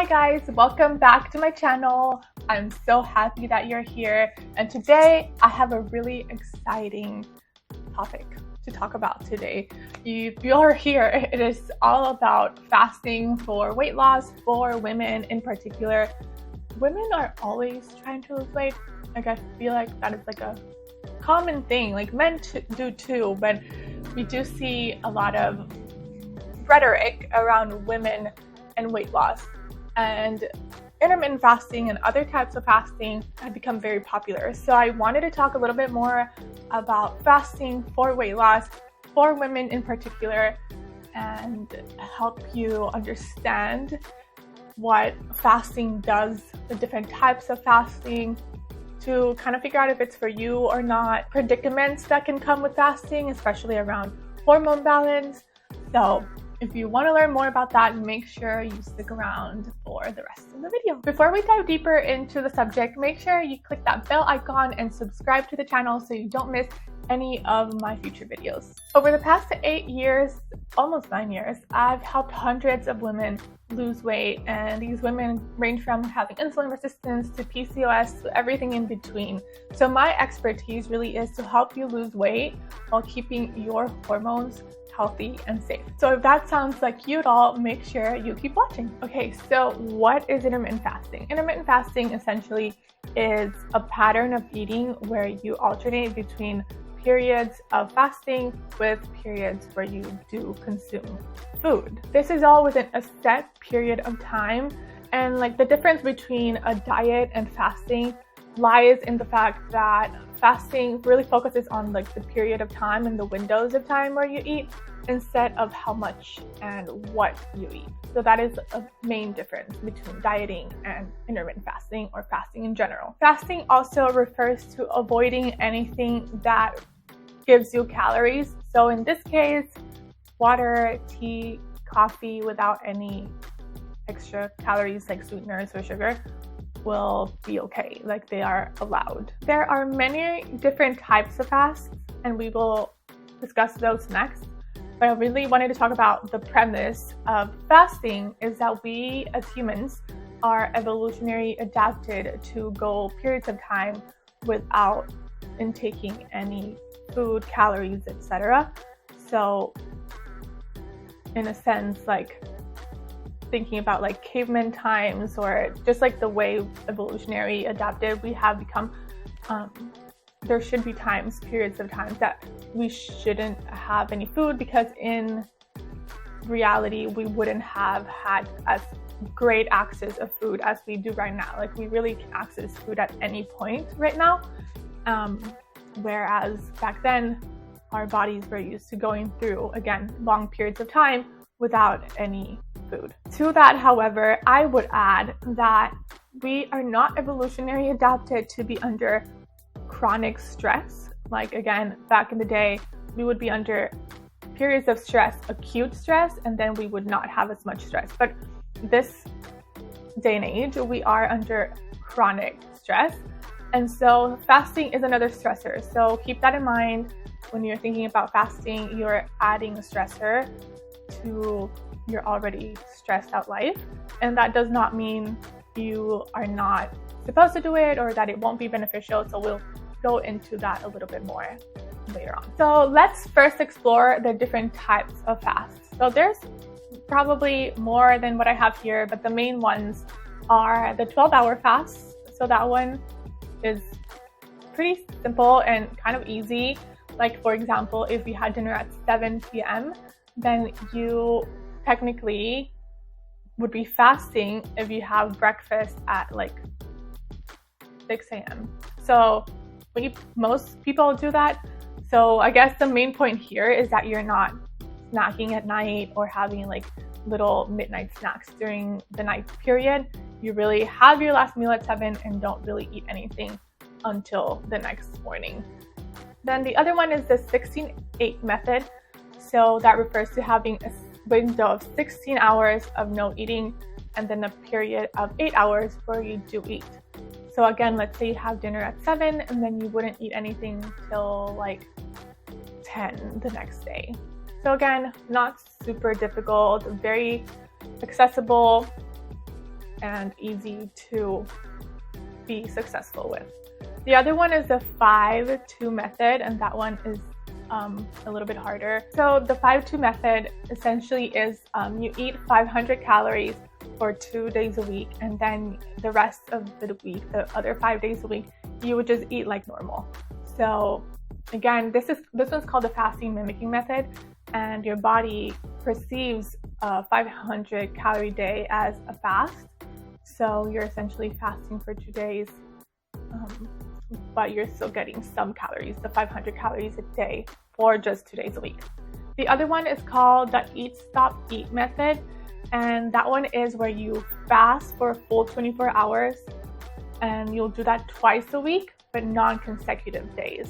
Hi guys, welcome back to my channel. I'm so happy that you're here, and today I have a really exciting topic to talk about today. If you're here, it is all about fasting for weight loss for women in particular. Women are always trying to lose weight. Like, I feel like that is like a common thing, like men do too, but we do see a lot of rhetoric around women and weight loss, and intermittent fasting and other types of fasting have become very popular. So I wanted to talk a little bit more about fasting for weight loss for women in particular, and help you understand what fasting does, the different types of fasting, to kind of figure out if it's for you or not, predicaments that can come with fasting, especially around hormone balance. So if you want to learn more about that, make sure you stick around for the rest of the video. Before we dive deeper into the subject, make sure you click that bell icon and subscribe to the channel so you don't miss any of my future videos. Over the past 8 years, almost 9 years, I've helped hundreds of women lose weight, and these women range from having insulin resistance to PCOS to everything in between. So my expertise really is to help you lose weight while keeping your hormones healthy and safe. So if that sounds like you at all, make sure you keep watching. Okay, so what is intermittent fasting? Intermittent fasting essentially is a pattern of eating where you alternate between periods of fasting with periods where you do consume food. This is all within a set period of time, and like the difference between a diet and fasting lies in the fact that fasting really focuses on like the period of time and the windows of time where you eat instead of how much and what you eat. So that is a main difference between dieting and intermittent fasting, or fasting in general. Fasting also refers to avoiding anything that gives you calories. So in this case, water, tea, coffee without any extra calories like sweeteners or sugar will be okay, like they are allowed. There are many different types of fasts, and we will discuss those next. But I really wanted to talk about the premise of fasting is that we as humans are evolutionarily adapted to go periods of time without intaking any food, calories, etc. So in a sense, like thinking about like caveman times, or just like the way evolutionary adapted we have become, there should be times, periods of times that we shouldn't have any food, because in reality we wouldn't have had as great access of food as we do right now. Like, we really can access food at any point right now, whereas back then our bodies were used to going through, again, long periods of time without any food. To that, however, I would add that we are not evolutionarily adapted to be under chronic stress. Like, again, back in the day, we would be under periods of stress, acute stress, and then we would not have as much stress. But this day and age, we are under chronic stress. And so fasting is another stressor. So keep that in mind when you're thinking about fasting. You're adding a stressor to your already stressed out life. And that does not mean you are not supposed to do it or that it won't be beneficial. So we'll go into that a little bit more later on. So let's first explore the different types of fasts. So there's probably more than what I have here, but the main ones are the 12-hour fasts. So that one is pretty simple and kind of easy. Like, for example, if you had dinner at 7 p.m., then you technically would be fasting if you have breakfast at like 6 a.m. So most people do that. So I guess the main point here is that you're not snacking at night or having like little midnight snacks during the night period. You really have your last meal at 7 and don't really eat anything until the next morning. Then the other one is the 16-8 method. So that refers to having a window of 16 hours of no eating, and then a period of 8 hours where you do eat. So again, let's say you have dinner at 7 and then you wouldn't eat anything till like 10 the next day. So again, not super difficult, very accessible, and easy to be successful with. The other one is the 5-2 method, and that one is a little bit harder. So the 5-2 method essentially is you eat 500 calories for 2 days a week, and then the rest of the week, the other 5 days a week, you would just eat like normal. So again, this one's called the fasting mimicking method, and your body perceives a 500 calorie day as a fast. So you're essentially fasting for 2 days, but you're still getting some calories, the 500 calories a day for just 2 days a week. The other one is called the eat, stop, eat method. And that one is where you fast for a full 24 hours, and you'll do that twice a week, but non-consecutive days.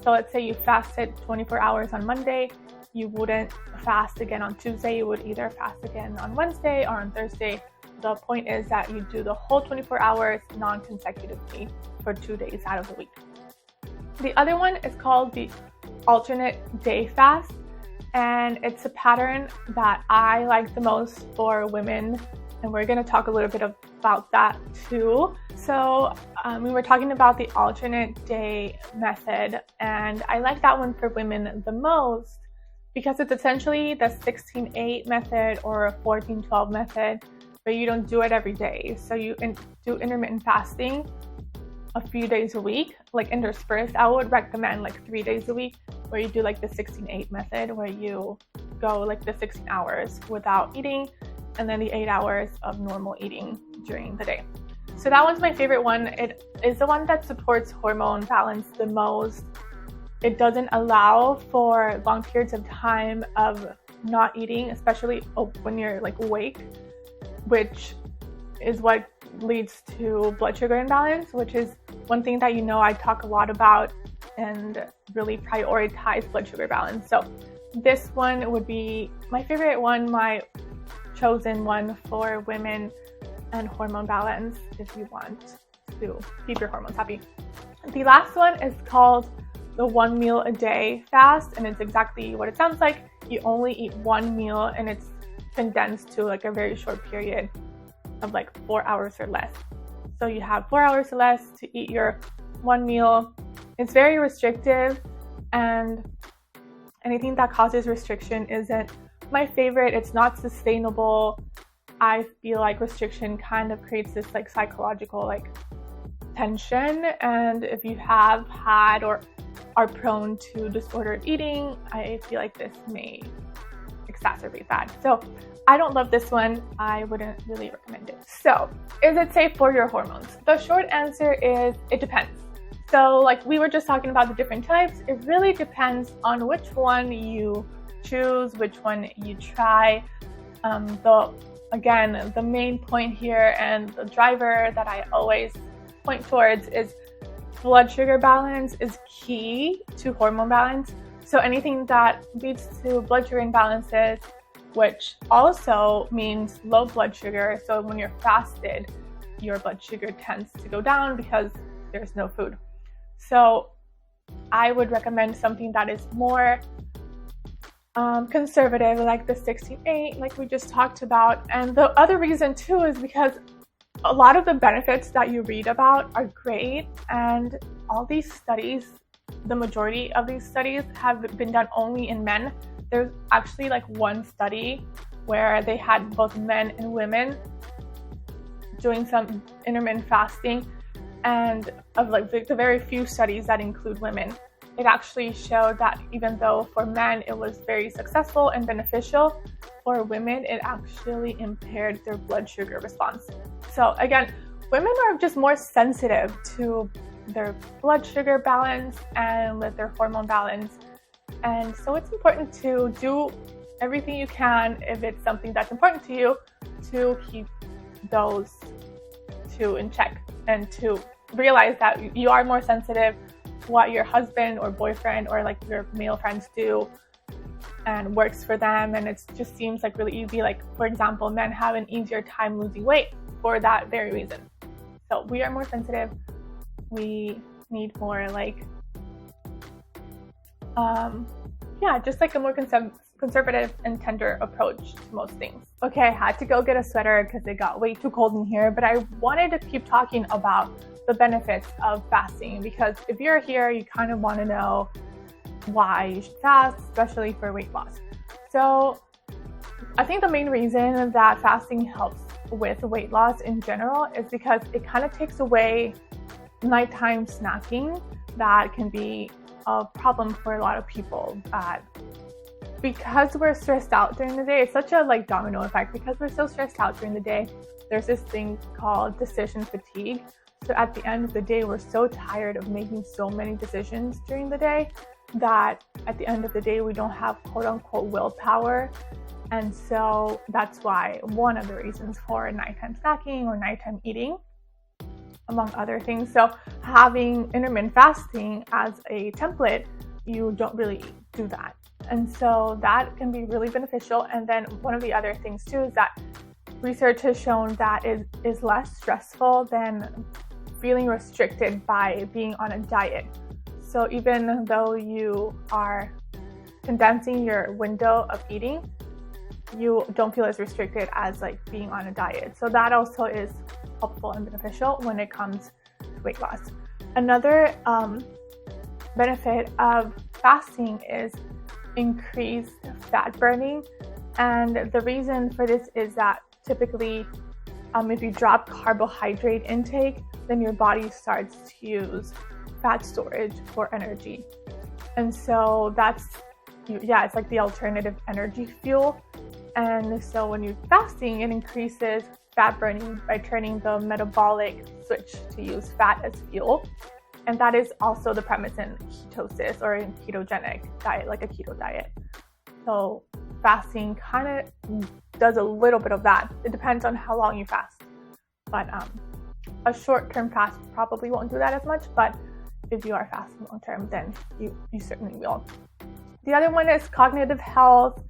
So let's say you fasted 24 hours on Monday, you wouldn't fast again on Tuesday, you would either fast again on Wednesday or on Thursday. The point is that you do the whole 24 hours non-consecutively for 2 days out of the week. The other one is called the alternate day fast, and it's a pattern that I like the most for women, and we're going to talk a little bit about that too. So we were talking about the alternate day method, and I like that one for women the most because it's essentially the 16-8 method or a 14-12 method, but you don't do it every day. So you do intermittent fasting a few days a week, like interspersed. I would recommend like 3 days a week, where you do like the 16-8 method, where you go like the 16 hours without eating, and then the 8 hours of normal eating during the day. So that one's my favorite one. It is the one that supports hormone balance the most. It doesn't allow for long periods of time of not eating, especially when you're like awake, which is what leads to blood sugar imbalance, which is one thing that I talk a lot about and really prioritize blood sugar balance. So this one would be my favorite one, my chosen one for women and hormone balance if you want to keep your hormones happy. The last one is called the 1 meal a day fast, and it's exactly what it sounds like. You only eat 1 meal, and it's condensed to like a very short period of like 4 hours or less. So you have 4 hours or less to eat your 1 meal. It's very restrictive, and anything that causes restriction isn't my favorite. It's not sustainable. I feel like restriction kind of creates this like psychological like tension, and if you have had or are prone to disordered eating, I feel like this may exacerbate that. So I don't love this one. I wouldn't really recommend it. So is it safe for your hormones? The short answer is it depends. So like we were just talking about the different types, it really depends on which one you choose, which one you try. The main point here and the driver that I always point towards is blood sugar balance is key to hormone balance. So anything that leads to blood sugar imbalances, which also means low blood sugar. So when you're fasted, your blood sugar tends to go down because there's no food. So I would recommend something that is more conservative, like the 16-8, like we just talked about. And the other reason too is because a lot of the benefits that you read about are great, and all these studies, the majority of these studies have been done only in men. There's actually like one study where they had both men and women doing some intermittent fasting, and of like the very few studies that include women, it actually showed that even though for men it was very successful and beneficial, for women it actually impaired their blood sugar response. So again, women are just more sensitive to their blood sugar balance and with their hormone balance, and so it's important to do everything you can, if it's something that's important to you, to keep those two in check and to realize that you are more sensitive. What your husband or boyfriend or like your male friends do and works for them, and it just seems like really easy. Like for example, men have an easier time losing weight for that very reason. So we are more sensitive. We need more like yeah, just like a more conservative and tender approach to most things. Okay, I had to go get a sweater because it got way too cold in here, but I wanted to keep talking about the benefits of fasting, because if you're here, you kind of want to know why you should fast, especially for weight loss. So I think the main reason that fasting helps with weight loss in general is because it kind of takes away nighttime snacking that can be a problem for a lot of people. Because we're stressed out during the day, it's such a like domino effect. Because we're so stressed out during the day, there's this thing called decision fatigue. So at the end of the day, we're so tired of making so many decisions during the day that at the end of the day, we don't have quote unquote willpower. And so that's why one of the reasons for nighttime snacking or nighttime eating, among other things. So having intermittent fasting as a template, you don't really do that. And so that can be really beneficial. And then one of the other things too is that research has shown that it is less stressful than feeling restricted by being on a diet. So even though you are condensing your window of eating, you don't feel as restricted as like being on a diet. So that also is helpful and beneficial when it comes to weight loss. Another benefit of fasting is increased fat burning. And the reason for this is that typically if you drop carbohydrate intake, then your body starts to use fat storage for energy. And so it's like the alternative energy fuel. And so when you're fasting, it increases fat burning by turning the metabolic switch to use fat as fuel. And that is also the premise in ketosis or in ketogenic diet, like a keto diet. So fasting kind of does a little bit of that. It depends on how long you fast. But a short-term fast probably won't do that as much, but if you are fasting long-term, then you certainly will. The other one is cognitive health.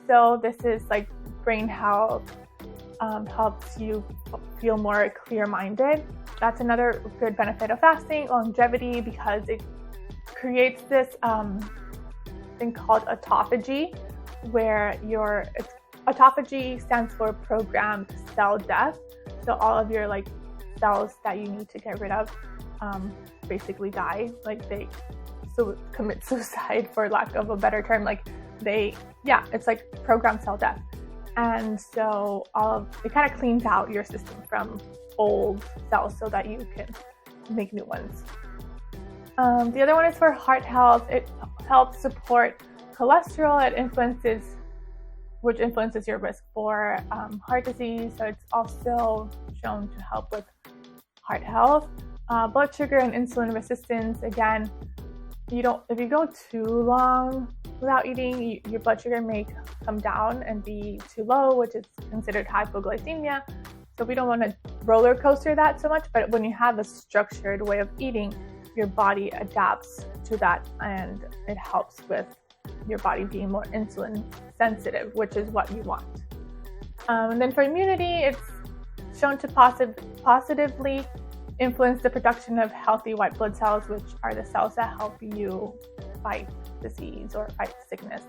So this is like brain health, helps you feel more clear-minded. That's another good benefit of fasting. Longevity, because it creates this thing called autophagy, where autophagy stands for programmed cell death. So all of your like cells that you need to get rid of basically die, like they commit suicide, for lack of a better term. Like it's like programmed cell death. And so it kind of cleans out your system from old cells so that you can make new ones. The other one is for heart health. It helps support cholesterol. Which influences your risk for heart disease. So it's also shown to help with heart health. Blood sugar and insulin resistance. Again, if you go too long without eating, your blood sugar may come down and be too low, which is considered hypoglycemia. So we don't want to roller coaster that so much, but when you have a structured way of eating, your body adapts to that, and it helps with your body being more insulin sensitive, which is what you want. And then for immunity, it's shown to positively influence the production of healthy white blood cells, which are the cells that help you fight disease or fight sickness.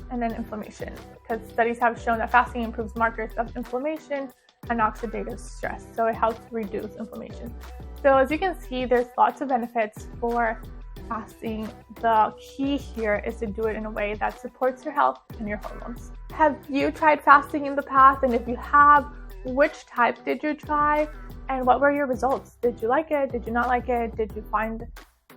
And then inflammation, because studies have shown that fasting improves markers of inflammation and oxidative stress. So it helps reduce inflammation. So as you can see, there's lots of benefits for fasting. The key here is to do it in a way that supports your health and your hormones. Have you tried fasting in the past? And if you have, which type did you try? And what were your results? Did you like it? Did you not like it? Did you find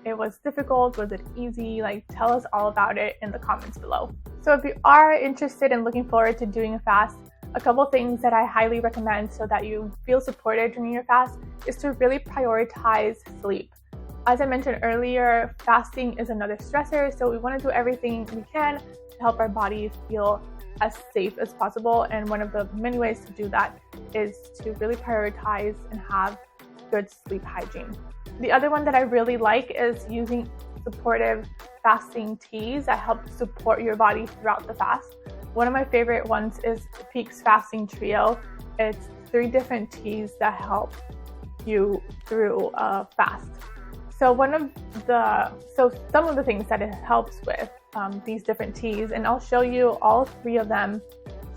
it was difficult? Was it easy? Like, tell us all about it in the comments below. So if you are interested in looking forward to doing a fast, a couple things that I highly recommend so that you feel supported during your fast is to really prioritize sleep. As I mentioned earlier, fasting is another stressor, so we want to do everything we can to help our body feel as safe as possible. And one of the many ways to do that is to really prioritize and have good sleep hygiene. The other one that I really like is using supportive fasting teas that help support your body throughout the fast. One of my favorite ones is Peak's Fasting Trio. It's 3 different teas that help you through a fast. So some of the things that it helps with these different teas, and I'll show you all 3 of them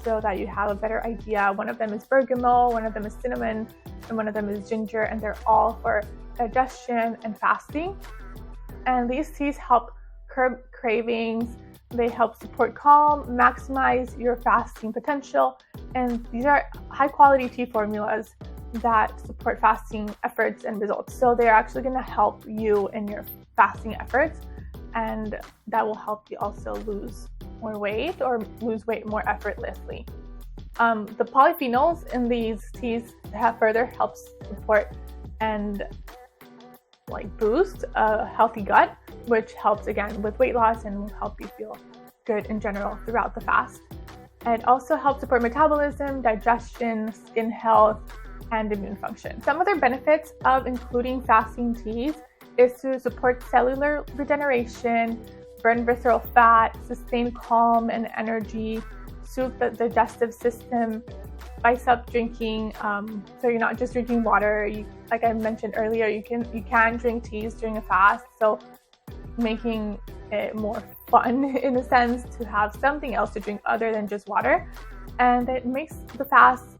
so that you have a better idea. One of them is bergamot, one of them is cinnamon, and one of them is ginger, and they're all for digestion and fasting. And these teas help curb cravings, they help support calm, maximize your fasting potential, and these are high quality tea formulas that support fasting efforts and results. So they're actually going to help you in your fasting efforts, and that will help you also lose more weight or lose weight more effortlessly. The polyphenols in these teas have further helps support and boost a healthy gut, which helps again with weight loss and will help you feel good in general throughout the fast. And also helps support metabolism, digestion, skin health, and immune function. Some other benefits of including fasting teas is to support cellular regeneration, burn visceral fat, sustain calm and energy, soothe the digestive system, spice up drinking. So you're not just drinking water. Like I mentioned earlier, you can drink teas during a fast. So making it more fun in a sense to have something else to drink other than just water, and it makes the fast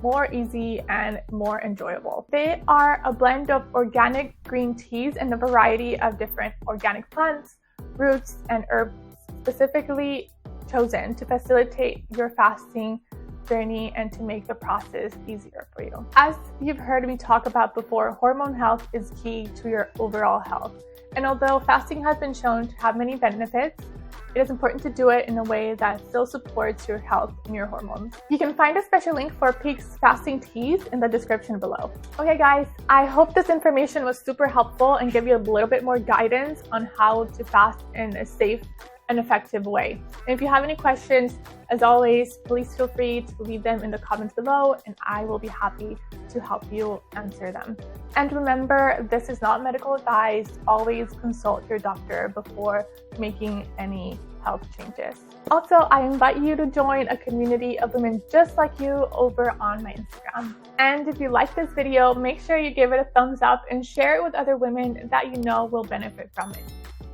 more easy and more enjoyable. They are a blend of organic green teas and a variety of different organic plants, roots, and herbs specifically chosen to facilitate your fasting journey and to make the process easier for you. As you've heard me talk about before, hormone health is key to your overall health. And although fasting has been shown to have many benefits, it is important to do it in a way that still supports your health and your hormones. You can find a special link for Peak's fasting teas in the description below. Okay guys, I hope this information was super helpful and give you a little bit more guidance on how to fast in a safe and effective way. And if you have any questions, as always, please feel free to leave them in the comments below and I will be happy to help you answer them. And remember, this is not medical advice. Always consult your doctor before making any health changes. Also, I invite you to join a community of women just like you over on my Instagram. And if you like this video, make sure you give it a thumbs up and share it with other women that you know will benefit from it.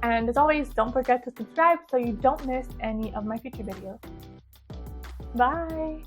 And as always, don't forget to subscribe so you don't miss any of my future videos. Bye!